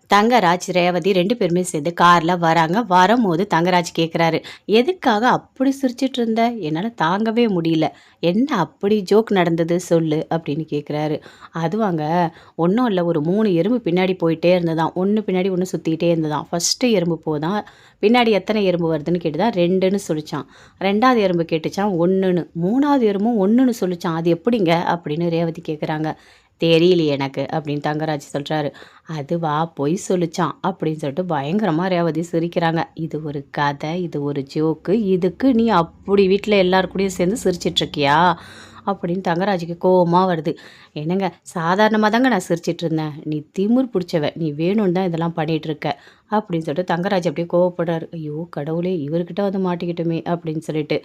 தங்கராஜ், ரேவதி 2 பேருமே சேர்ந்து கார்ல வராங்க. வரம்போது தங்கராஜ் கேட்குறாரு, "எதுக்காக அப்படி சிரிச்சுட்டு இருந்த? என்னால தாங்கவே முடியல. என்ன அப்படி ஜோக் நடந்தது சொல்லு" அப்படின்னு கேட்குறாரு. அதுவாங்க, ஒண்ணும் இல்ல. ஒரு 3 எறும்பு பின்னாடி போயிட்டே இருந்ததாம். ஒண்ணு பின்னாடி ஒண்ணு சுத்திக்கிட்டே இருந்ததாம். ஃபர்ஸ்ட்டு எறும்பு போதான். பின்னாடி எத்தனை எறும்பு வருதுன்னு கேட்டுதான் 2ன்னு சொல்லிச்சாம். 2வது எறும்பு கேட்டுச்சாம் 1ன்னு. 3வது எறும்பும் 1ன்னு சொல்லிச்சாம். அது எப்படிங்க? அப்படின்னு ரேவதி கேட்குறாங்க. தெரியலையே எனக்கு அப்படின்னு தங்கராஜ் சொல்றாரு. அதுவா பொய் சொல்லுச்சாம் அப்படின்னு சொல்லிட்டு பயங்கரமா ரேவதி சிரிக்கிறாங்க. இது ஒரு கதை, இது ஒரு ஜோக்கு. இதுக்கு நீ அப்படி வீட்ல எல்லார் கூடயும் சேர்ந்து சிரிச்சிட்டு இருக்கியா? அப்படின்னு தங்கராஜுக்கு கோவமா வருது. என்னங்க, சாதாரணமா தாங்க நான் சிரிச்சிட்டு இருந்தேன். நீ திமிர் பிடிச்சவ. நீ வேணும்னு தான் இதெல்லாம் பண்ணிட்டு இருக்க. அப்படின்னு சொல்லிட்டு தங்கராஜ் அப்படியே கோவப்படுறாரு. ஐயோ கடவுளே! இவர்கிட்ட வந்து மாட்டிக்கிட்டோமே அப்படின்னு சொல்லிட்டு.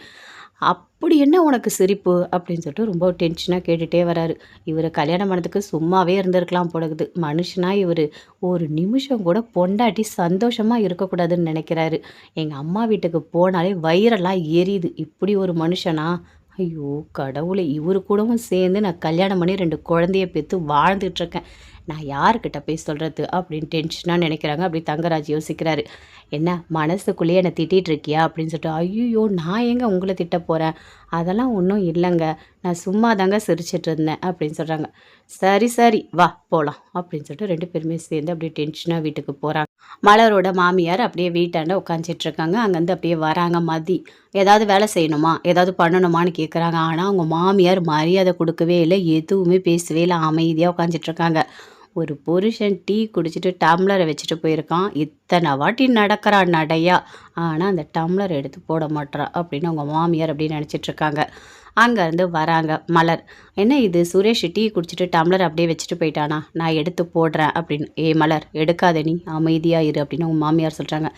அப்படி என்ன உனக்கு சிரிப்பு? அப்படின்னு சொல்லிட்டு ரொம்ப டென்ஷனா கேட்டுட்டே வராரு. இவர கல்யாணம் பண்ணதுக்கு சும்மாவே இருந்திருக்கலாம் போலக்குது. மனுஷனா இவரு ஒரு நிமிஷம் கூட பொண்டாட்டி சந்தோஷமா இருக்கக்கூடாதுன்னு நெனைக்கிறாரு. எங்க அம்மா வீட்டுக்கு போனாலே வயிறெல்லாம் எரியுது. இப்படி ஒரு மனுஷனா? ஐயோ கடவுளே! இவரு கூடவும் சேர்ந்து நான் கல்யாணம் பண்ணி 2 குழந்தைய பெத்து வாழ்ந்துட்டுருக்கேன். நான் யார்கிட்ட போய் சொல்றது? அப்படின்னு டென்ஷனா நெனைக்கிறாங்க. அப்படி தங்கராஜ் யோசிக்கிறாரு. என்ன மனசுக்குள்ளேயே என்ன திட்டிட்டு இருக்கியா? அப்படின்னு சொல்லிட்டு, ஐய்யய்யோ! நான் ஏங்க உங்கள திட்டப் போறேன்? அதெல்லாம் ஒண்ணும் இல்லங்க. நான் சும்மா தாங்க சிரிச்சுட்டு இருந்தேன் அப்படின்னு சொல்றாங்க. சரி, சரி வா போலாம் அப்படின்னு சொல்லிட்டு 2 பேருமே சேர்ந்து அப்படியே டென்ஷனா வீட்டுக்கு போறாங்க. மலரோட மாமியார் அப்படியே வீட்டாண்ட உட்காந்துட்டு இருக்காங்க. அங்கேருந்து அப்படியே வராங்க மதி. ஏதாவது வேலை செய்யணுமா? ஏதாவது பண்ணணுமான்னு கேட்குறாங்க. ஆனா அவங்க மாமியார் மரியாதை குடுக்கவே இல்ல. எதுவுமே பேசவே இல்ல. அமைதியா உட்காந்துட்டு இருக்காங்க. ஒரு புருஷன் டீ குடிச்சிட்டு டம்ளரை வச்சுட்டு போயிருக்கான். இத்தனை வாட்டி நடக்கிறான் நடையா. ஆனா அந்த டம்ளர் எடுத்து போட மாட்றா அப்படின்னு அவங்க மாமியார் அப்படின்னு நினைச்சிட்டு இருக்காங்க. அங்கேருந்து வராங்க மலர். என்ன இது சுரேஷ் டீ குடிச்சிட்டு டம்ளர் அப்படியே வச்சுட்டு போயிட்டானா? நான் எடுத்து போடுறேன் அப்படின்னு. ஏய் மலர் எடுக்காத நீ அமைதியா இரு அப்படின்னு அவங்க மாமியார் சொல்றாங்க.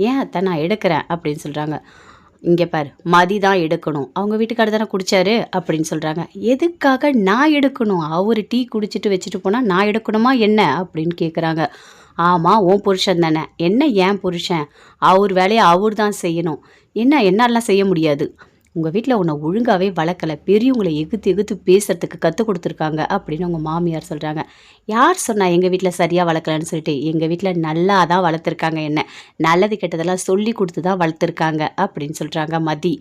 ஏன் அத்தை நான் எடுக்கிறேன் அப்படின்னு சொல்றாங்க. இங்க பாரு மதி தான் எடுக்கணும். அவங்க வீட்டுக்காரர் தானே குடிச்சாரு அப்படின்னு சொல்றாங்க. எதுக்காக நான் எடுக்கணும்? அவரு டீ குடிச்சிட்டு வச்சுட்டு போனா நான் எடுக்கணுமா என்ன? அப்படின்னு கேட்குறாங்க. ஆமா உன் புருஷன் தானே. என்ன என் புருஷன்? அவர் வேலையை அவர் தான் செய்யணும். என்ன என்னாலாம் செய்ய முடியாது. உங்க வீட்ல உன்னை ஒழுங்காவே வளர்க்கல. பெரியவங்கள எகுத்து எகுத்து பேசுறதுக்கு கற்றுக் கொடுத்துருக்காங்க அப்படின்னு உங்க மாமியார் சொல்றாங்க. யார் சொன்னா எங்க வீட்ல சரியா வளர்க்கலன்னு சொல்லிட்டு? எங்க வீட்ல நல்லா தான் வளர்த்துருக்காங்க என்ன. நல்லது கெட்டதெல்லாம் சொல்லி கொடுத்து தான் வளர்த்துருக்காங்க அப்படின்னு சொல்றாங்க மதி.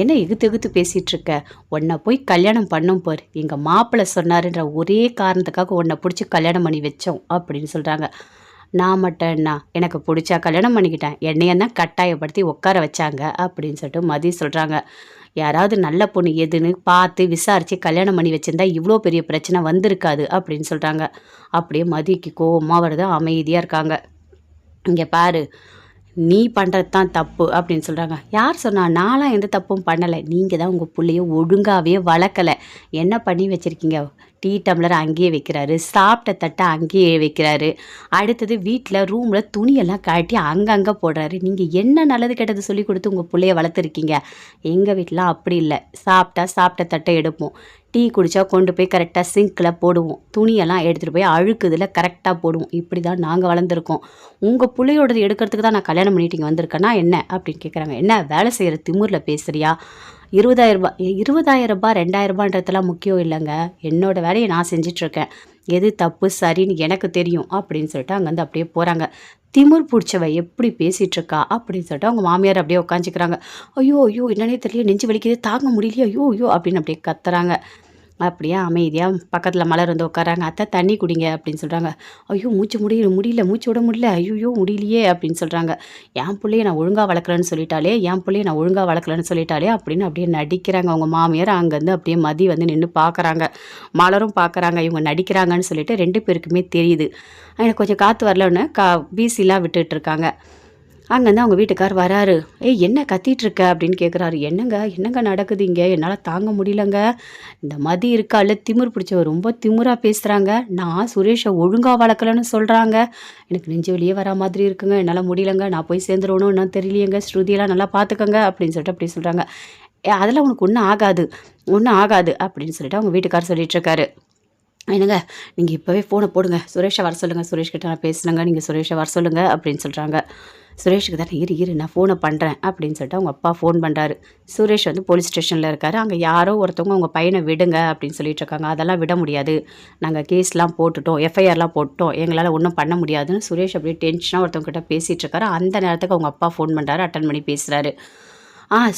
என்ன எகுத்து எகுத்து பேசிட்டு இருக்க? உன்னை போய் கல்யாணம் பண்ணும் பாரு. எங்க மாப்பிள்ளை சொன்னாருன்ற ஒரே காரணத்துக்காக உன்னை பிடிச்சி கல்யாணம் பண்ணி வச்சோம் அப்படின்னு சொல்றாங்க. நான் மட்டும் என்ன எனக்கு பிடிச்சா கல்யாணம் பண்ணிக்கிட்டேன். என்னையன்னா கட்டாயப்படுத்தி உட்கார வச்சாங்க அப்படின்னு சொல்லிட்டு மதி சொல்றாங்க. யாராவது நல்ல பொண்ணு எதுன்னு பார்த்து விசாரிச்சு கல்யாணம் பண்ணி வச்சிருந்தா இவ்வளோ பெரிய பிரச்சனை வந்திருக்காது அப்படின்னு சொல்றாங்க. அப்படியே மதிக்கு கோவமா வருது. அமைதியா இருக்காங்க. இங்க பாரு நீ பண்ணுறது தான் தப்பு அப்படின்னு சொல்கிறாங்க. யார் சொன்னா? நான்லாம் எந்த தப்பும் பண்ணலை. நீங்கள் தான் உங்கள் பிள்ளைய ஒழுங்காகவே வளர்க்கலை. என்ன பண்ணி வச்சுருக்கீங்க? டீ டம்ளர் அங்கேயே வைக்கிறாரு. சாப்பிட்ட தட்டை அங்கேயே வைக்கிறாரு. அடுத்தது வீட்டில் ரூமில் துணியெல்லாம் கழட்டி அங்கங்கே போடுறாரு. நீங்கள் என்ன நல்லது கெட்டது சொல்லி கொடுத்து உங்கள் பிள்ளைய வளர்த்துருக்கீங்க? எங்கள் வீட்டிலாம் அப்படி இல்லை. சாப்பிட்டா சாப்பிட்ட தட்டை எடுப்போம். டீ குடித்தா கொண்டு போய் கரெக்டாக சிங்க்கில் போடுவோம். துணியெல்லாம் எடுத்துகிட்டு போய் அழுக்குதில் கரெக்டாக போடுவோம். இப்படி தான் நாங்கள் வளர்ந்துருக்கோம். உங்கள் பிள்ளையோடது எடுக்கிறதுக்கு தான் நான் கல்யாணம் பண்ணிட்டு இங்கே வந்திருக்கேன்னா என்ன அப்படின்னு கேட்குறாங்க. என்ன வேலை செய்கிற திமிரில் பேசுகிறியா? 20,000 20,000 2,000 முக்கியம் இல்லைங்க. என்னோட வேலையை நான் செஞ்சிட்ருக்கேன். எது தப்பு சரின்னு எனக்கு தெரியும் அப்படின்னு சொல்லிட்டு அங்கேருந்து அப்படியே போகிறாங்க. திமிர் பிடிச்சவ எப்படி பேசிகிட்டு இருக்கா அப்படின்னு சொல்லிட்டு அவங்க மாமியார் அப்படியே உட்காந்துக்கிறாங்க. ஐயோ ஐயோ என்னன்னே தெரியல, நெஞ்சு வலிக்குது, தாங்க முடியலையே, ஐயோ ஐயோ அப்படின்னு அப்படியே கத்துறாங்க. அப்படியே அமைதியாக பக்கத்தில் மலர் வந்து உட்காராங்க. அத்தை தண்ணி குடிங்க அப்படின்னு சொல்கிறாங்க. ஐயோ மூச்சு முடியல, மூச்சு விட முடியல, ஐயோ முடியலையே அப்படின்னு சொல்கிறாங்க. என் பிள்ளைய நான் ஒழுங்காக வளர்க்கலன்னு சொல்லிட்டாலே, என் பிள்ளைய நான் ஒழுங்காக வளர்க்கலன்னு சொல்லிட்டாலே அப்படின்னு அப்படியே நடிக்கிறாங்க. அவங்க மாமியார் அங்கேருந்து அப்படியே மதி வந்து நின்று பார்க்குறாங்க. மலரும் பார்க்குறாங்க. இவங்க நடிக்கிறாங்கன்னு சொல்லிட்டு 2 பேருக்குமே தெரியுது. எனக்கு கொஞ்சம் காற்று வரலன்னு வீசிலாம் விட்டுட்டு இருக்காங்க. அங்கேருந்து அவங்க வீட்டுக்கார் வராரு. ஏய் என்ன கத்திட்டு இருக்க அப்படின்னு கேட்குறாரு. என்னங்க என்னங்க நடக்குது இங்கே? என்னால் தாங்க முடியலங்க. இந்த மதி இருக்கால திமிர் பிடிச்சவ ரொம்ப திமிரா பேசுகிறாங்க. நான் சுரேஷை ஒழுங்காக வளர்க்கலன்னு சொல்கிறாங்க. எனக்கு நெஞ்சு வெளியே வரா மாதிரி இருக்குங்க. என்னால் முடியலங்க. நான் போய் சேர்ந்துருவணும் இன்னும் தெரியலையேங்க. ஸ்ருதியெல்லாம் நல்லா பார்த்துக்கங்க அப்படின்னு சொல்லிட்டு அப்படி சொல்கிறாங்க. அதெல்லாம் உனக்கு ஒன்றும் ஆகாது, ஒன்றும் ஆகாது அப்படின்னு சொல்லிட்டு அவங்க வீட்டுக்கார் சொல்லிட்டு இருக்காரு. என்னங்க நீங்கள் இப்போவே ஃபோனை போடுங்க, சுரேஷை வர சொல்லுங்கள், சுரேஷ்கிட்ட நான் பேசுனேங்க, நீங்கள் சுரேஷை வர சொல்லுங்க அப்படின்னு சொல்கிறாங்க. சுரேஷுக்கு தானே இரு நான் ஃபோனை பண்ணுறேன் அப்படின்னு சொல்லிட்டு அவங்க அப்பா ஃபோன் பண்ணுறாரு. சுரேஷ் வந்து போலீஸ் ஸ்டேஷனில் இருக்காரு. அங்கே யாரோ ஒருத்தவங்க உங்கள் பையனை விடுங்க அப்படின்னு சொல்லிட்டு இருக்காங்க. அதெல்லாம் விட முடியாது, நாங்கள் கேஸ்லாம் போட்டுட்டோம், எஃப்ஐஆர்லாம் போட்டுட்டோம், எங்களால் ஒன்றும் பண்ண முடியாதுன்னு சுரேஷ் அப்படியே டென்ஷனாக ஒருத்தவங்க பேசிகிட்டு இருக்காரு. அந்த நேரத்துக்கு அவங்க அப்பா ஃபோன் பண்ணுறாரு, அட்டன் பண்ணி பேசுகிறாரு.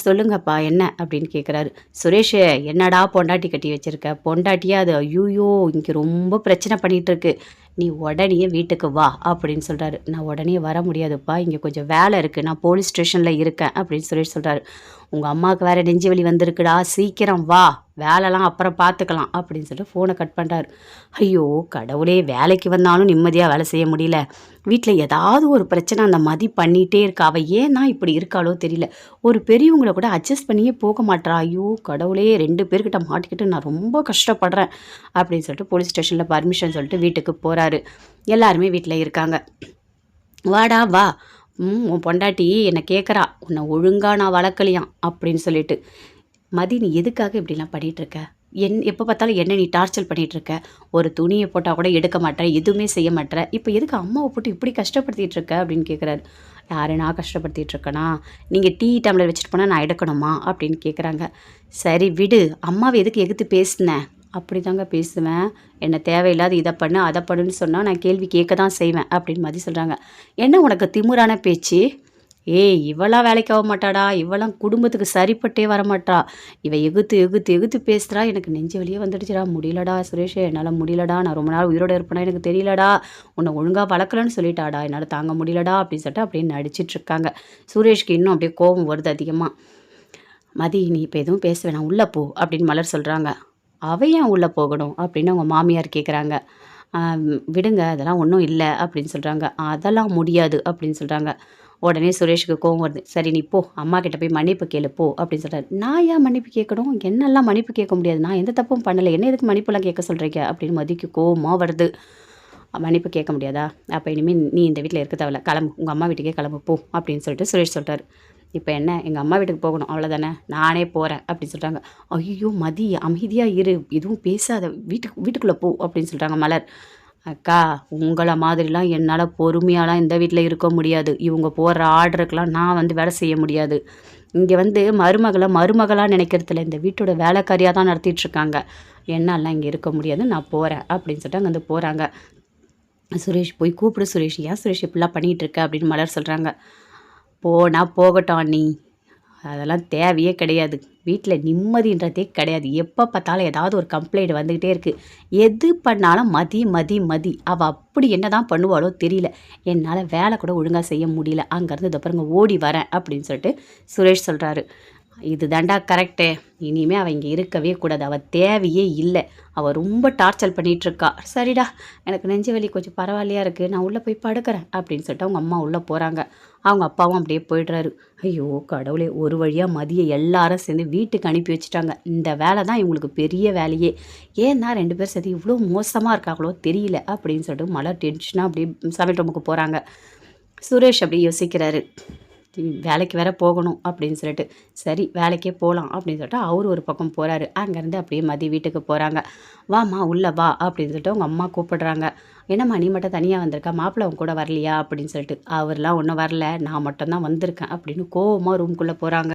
சொல்லுங்கப்பா என்ன அப்படின்னு கேட்குறாரு. சுரேஷ், என்னடா பொண்டாட்டி கட்டி வச்சிருக்க, பொண்டாட்டியா அது, ஐயோயோ இங்கே ரொம்ப பிரச்சனை பண்ணிகிட்டு இருக்கு, நீ உடனே வீட்டுக்கு வா அப்படின்னு சொல்கிறாரு. நான் உடனே வர முடியாதுப்பா, இங்கே கொஞ்சம் வேலை இருக்குது, நான் போலீஸ் ஸ்டேஷனில் இருக்கேன் அப்படின்னு சுரேஷ் சொல்கிறாரு. உங்கள் அம்மாவுக்கு வேறு நெஞ்சு வலி வந்திருக்குடா, சீக்கிரம் வா, வேலைலாம் அப்புறம் பார்த்துக்கலாம் அப்படின்னு சொல்லிட்டு ஃபோனை கட் பண்ணுறாரு. ஐயோ கடவுளே, வேலைக்கு வந்தாலும் நிம்மதியாக வேலை செய்ய முடியல, வீட்டில் ஏதாவது ஒரு பிரச்சனை அந்த மதி பண்ணிகிட்டே இருக்கா, அவள் ஏன்னா இப்படி இருக்காளோ தெரியல, ஒரு பெரியவங்கள கூட அட்ஜஸ்ட் பண்ணியே போக மாட்றா, ஐயோ கடவுளே 2 பேர்கிட்ட மாட்டிக்கிட்டு நான் ரொம்ப கஷ்டப்படுறேன் அப்படின்னு சொல்லிட்டு போலீஸ் ஸ்டேஷனில் பர்மிஷன் சொல்லிட்டு வீட்டுக்கு போகிறாரு. எல்லாருமே வீட்டில் இருக்காங்க. வாடா வா, உன் பொண்டாட்டி என்னை கேட்குறா, உன்னை ஒழுங்காக நான் வளர்க்கலையாம் அப்படின்னு சொல்லிட்டு. மதி, நீ எதுக்காக இப்படிலாம் பண்ணிகிட்ருக்க, எப்போ பார்த்தாலும் என்ன நீ டார்ச்சர் பண்ணிகிட்ருக்க, ஒரு துணியை போட்டால் கூட எடுக்க மாட்டேன், எதுவுமே செய்ய மாட்டேன், இப்போ எதுக்கு அம்மாவை போட்டு இப்படி கஷ்டப்படுத்திகிட்டு இருக்க அப்படின்னு கேட்குறாரு. யாரை நான் கஷ்டப்படுத்திகிட்டு இருக்கேனா, நீங்கள் டீ டம்ளர் வச்சுட்டு போனால் நான் எடுக்கணுமா அப்படின்னு கேட்குறாங்க. சரி விடு, அம்மாவை எதுக்கு எதிர்த்து பேசுனேன், அப்படி தாங்க பேசுவேன், என்ன தேவையில்லாத இதை பண்ணு அதை பண்ணுன்னு சொன்னால் நான் கேள்வி கேட்க தான் செய்வேன் அப்படின்னு மதி சொல்கிறாங்க. என்ன உனக்கு திமிரான பேச்சு, ஏய் இவளாம் வேலைக்கு ஆக மாட்டாடா, இவளாம் குடும்பத்துக்கு சரிப்பட்டே வரமாட்டா, இவ எகுத்து எகுத்து எகுத்து பேசுகிறா, எனக்கு நெஞ்சு வலியே வந்துடுச்சுடா, முடியலடா சுரேஷ், என்னால் முடியலடா, நான் ரொம்ப நாள் உயிரோடு இருப்பேனா எனக்கு தெரியலடா, உன்னை ஒழுங்காக வளர்க்கலன்னு சொல்லிட்டாடா, என்னால் தாங்க முடியலடா அப்படின்னு சொல்லிட்டு அப்படியே நடிச்சிட்ருக்காங்க. சுரேஷ்க்கு இன்னும் அப்படியே கோபம் வருது அதிகமாக. மதி, நீ இப்போ எதுவும் பேச வேணாம், உள்ளே போ அப்படின்னு மலர் சொல்கிறாங்க. அவ ஏன் உள்ளே போகணும் அப்படின்னு அவங்க மாமியார் கேட்குறாங்க. விடுங்க அதெல்லாம் ஒன்றும் இல்லை அப்படின்னு சொல்கிறாங்க. அதெல்லாம் முடியாது அப்படின்னு சொல்கிறாங்க. உடனே சுரேஷுக்கு கோவம் வருது. சரி நீ போ, அம்மா கிட்ட போய் மன்னிப்பு கேளு போ அப்படின்னு சொல்கிறாரு. நான் ஏன் மன்னிப்பு கேட்கணும், என்னெல்லாம் மன்னிப்பு கேட்க முடியாது, நான் எந்த தப்பும் பண்ணலை, என்ன எதுக்கு மன்னிப்புலாம் கேட்க சொல்கிறீங்க அப்படின்னு மதிக்கு கோவமாக வருது. மன்னிப்பு கேட்க முடியாதா, அப்போ இனிமேல் நீ இந்த வீட்டில் இருக்க தேவையில்ல, கிளம்பு, உங்கள் அம்மா வீட்டுக்கே கிளம்பு போ அப்படின்னு சொல்லிட்டு சுரேஷ் சொல்கிறார். இப்போ என்ன, எங்கள் அம்மா வீட்டுக்கு போகணும் அவ்வளோதானே, நானே போகிறேன் அப்படின்னு சொல்கிறாங்க. ஐயோ மதி, அமைதியாக இரு, எதுவும் பேசாத, வீட்டுக்குள்ளே போ அப்படின்னு சொல்கிறாங்க மலர். அக்கா, உங்களை மாதிரிலாம் என்னால் பொறுமையாலாம் இந்த வீட்டில் இருக்க முடியாது, இவங்க போடுற ஆர்டருக்கெலாம் நான் வந்து வேலை செய்ய முடியாது, இங்கே வந்து மருமகளாக நினைக்கிறதில்ல, இந்த வீட்டோட வேலைக்காரியாக தான் நடத்திட்டுருக்காங்க, என்னாலாம் இங்கே இருக்க முடியாது, நான் போகிறேன் அப்படின்னு சொல்லிட்டு அங்கே வந்து போகிறாங்க. சுரேஷ், போய் கூப்பிடு சுரேஷ், ஏன் சுரேஷ் இப்படிலாம் பண்ணிகிட்டு இருக்க அப்படின்னு மலர் சொல்கிறாங்க. போனா போகட்டும் அண்ணி, அதெல்லாம் தேவையே கிடையாது, வீட்டில் நிம்மதின்றதே கிடையாது, எப்போ பார்த்தாலும் ஏதாவது ஒரு கம்ப்ளைண்ட் வந்துக்கிட்டே இருக்குது, எது பண்ணாலும் மதி மதி மதி, அவள் அப்படி என்ன தான் பண்ணுவாளோ தெரியல, என்னால் வேலை கூட ஒழுங்காக செய்ய முடியல, அங்கேருந்து இதை பாருங்க ஓடி வரேன் அப்படின்னு சொல்லிட்டு சுரேஷ் சொல்கிறாரு. இது தாண்டா கரெக்டு, இனிமேல் அவள் இங்கே இருக்கவே கூடாது, அவள் தேவையே இல்லை, அவள் ரொம்ப டார்ச்சர் பண்ணிகிட்ருக்கா, சரிடா எனக்கு நெஞ்சு வலி கொஞ்சம் பரவாயில்லையா இருக்குது, நான் உள்ளே போய் படுக்கிறேன் அப்படின்னு சொல்லிட்டு அவங்க அம்மா உள்ளே போகிறாங்க. அவங்க அப்பாவும் அப்படியே போய்ட்றாரு. ஐயோ கடவுளே, ஒரு வழியாக மதியை எல்லாரும் சேர்ந்து வீட்டுக்கு அனுப்பி வச்சுட்டாங்க. இந்த வேலை தான் இவங்களுக்கு பெரிய வேலையே, ஏன்னா 2 பேர் சேர்த்து இவ்வளோ மோசமாக இருக்காங்களோ தெரியல அப்படின்னு சொல்லிட்டு மலர் டென்ஷனாக அப்படியே சமையல் ரூமுக்கு போகிறாங்க. சுரேஷ் அப்படியே யோசிக்கிறாரு, வேலைக்கு வேற போகணும் அப்படின்னு சொல்லிட்டு, சரி வேலைக்கே போகலாம் அப்படின்னு சொல்லிட்டு அவர் ஒரு பக்கம் போகிறாரு. அங்கேருந்து அப்படியே மதி வீட்டுக்கு போகிறாங்க. வாம்மா உள்ளே வா அப்படின்னு சொல்லிட்டு அவங்க அம்மா கூப்பிடுறாங்க. என்னம்மா நீ மட்டும் தனியாக வந்திருக்கா, மாப்பிள்ளை அவங்க கூட வரலையா அப்படின்னு சொல்லிட்டு. அவர்லாம் ஒன்றும் வரல, நான் மட்டும்தான் வந்திருக்கேன் அப்படின்னு கோவமாக ரூம்குள்ளே போகிறாங்க.